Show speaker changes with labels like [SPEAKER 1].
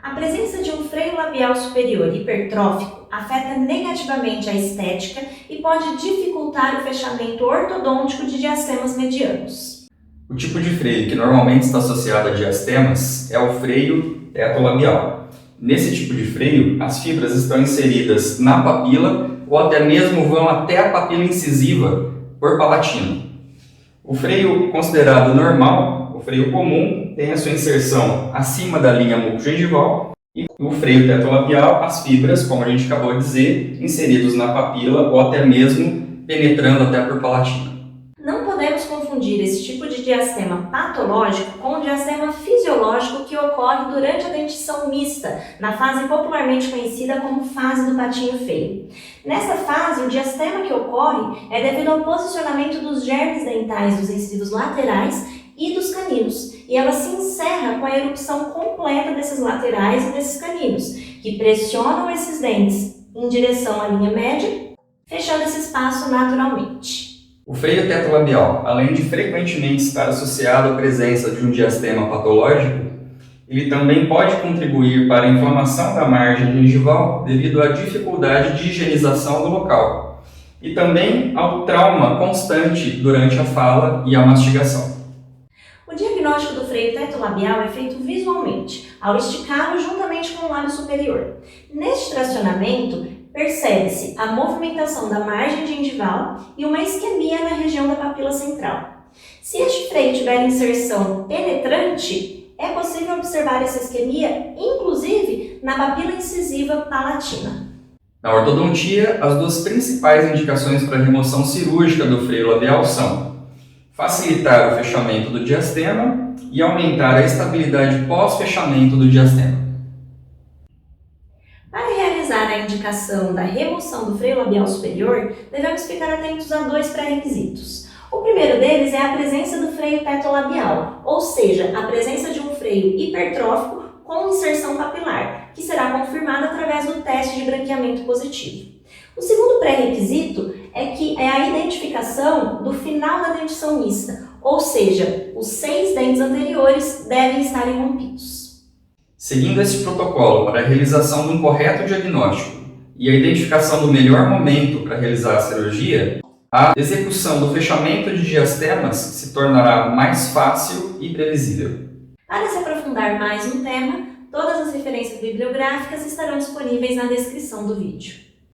[SPEAKER 1] A presença de um freio labial superior hipertrófico afeta negativamente a estética e pode dificultar o fechamento ortodôntico de diastemas medianos.
[SPEAKER 2] O tipo de freio que normalmente está associado a diastemas é o freio teto-labial. Nesse tipo de freio, as fibras estão inseridas na papila ou até mesmo vão até a papila incisiva por palatina. O freio considerado normal, o freio comum, tem a sua inserção acima da linha mucogengival e o freio teto-labial, as fibras, como a gente acabou de dizer, inseridos na papila ou até mesmo penetrando até por palatina.
[SPEAKER 1] Não podemos confundir esse tipo de diastema patológico com o diastema fisiológico que ocorre durante a dentição mista, na fase popularmente conhecida como fase do patinho feio. Nessa fase, o diastema que ocorre é devido ao posicionamento dos germes dentais dos incisivos laterais e dos caninos, e ela se encerra com a erupção completa desses laterais e desses caninos, que pressionam esses dentes em direção à linha média, fechando esse espaço naturalmente.
[SPEAKER 2] O freio teto-labial, além de frequentemente estar associado à presença de um diastema patológico, ele também pode contribuir para a inflamação da margem gengival devido à dificuldade de higienização do local e também ao trauma constante durante a fala e a mastigação.
[SPEAKER 1] O diagnóstico do freio teto-labial é feito visualmente, ao esticá-lo juntamente com o lábio superior. Neste tracionamento, percebe-se a movimentação da margem gengival e uma isquemia na região da papila central. Se este freio tiver inserção penetrante, é possível observar essa isquemia, inclusive na papila incisiva palatina.
[SPEAKER 2] Na ortodontia, as duas principais indicações para a remoção cirúrgica do freio labial são facilitar o fechamento do diastema e aumentar a estabilidade pós-fechamento do diastema.
[SPEAKER 1] Para realizar a indicação da remoção do freio labial superior, devemos ficar atentos a dois pré-requisitos. O primeiro deles é a presença do freio teto-labial, ou seja, a presença de um freio hipertrófico com inserção papilar, que será confirmada através do teste de branqueamento positivo. O segundo pré-requisito é a identificação do final da dentição mista, ou seja, os 6 dentes anteriores devem estar irrompidos.
[SPEAKER 2] Seguindo esse protocolo para a realização de um correto diagnóstico e a identificação do melhor momento para realizar a cirurgia, a execução do fechamento de diastemas se tornará mais fácil e previsível.
[SPEAKER 1] Para se aprofundar mais no tema, todas as referências bibliográficas estarão disponíveis na descrição do vídeo.